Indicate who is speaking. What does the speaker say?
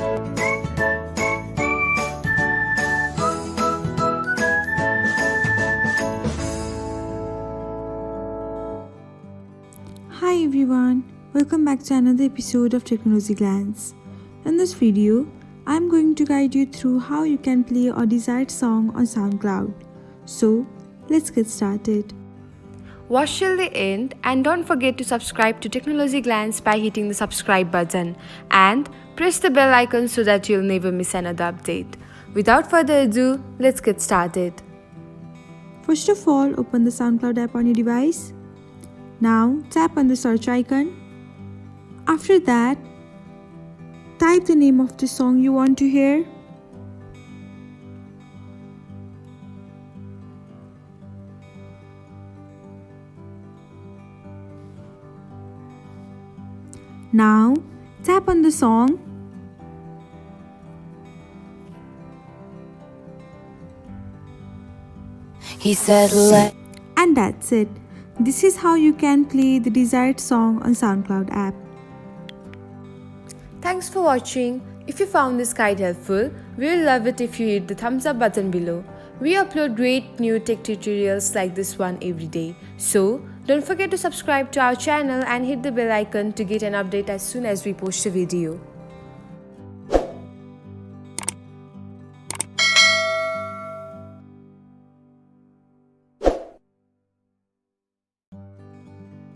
Speaker 1: Hi everyone, welcome back to another episode of Technologyglance. In this video, I'm going to guide you through how you can play a desired song on SoundCloud. So, let's get started.
Speaker 2: Watch till the end and don't forget to subscribe to Technologyglance by hitting the subscribe button and press the bell icon so that you'll never miss another update. Without further ado, let's get started.
Speaker 1: First of all, open the SoundCloud app on your device. Now, tap on the search icon. After that, type the name of the song you want to hear. Now, tap on the song.
Speaker 3: He said, let.
Speaker 1: And that's it. This is how you can play the desired song on SoundCloud app.
Speaker 2: Thanks for watching. If you found this guide helpful, we'll love it if you hit the thumbs up button below. We upload great new tech tutorials like this one every day. So, don't forget to subscribe to our channel and hit the bell icon to get an update as soon as we post a video.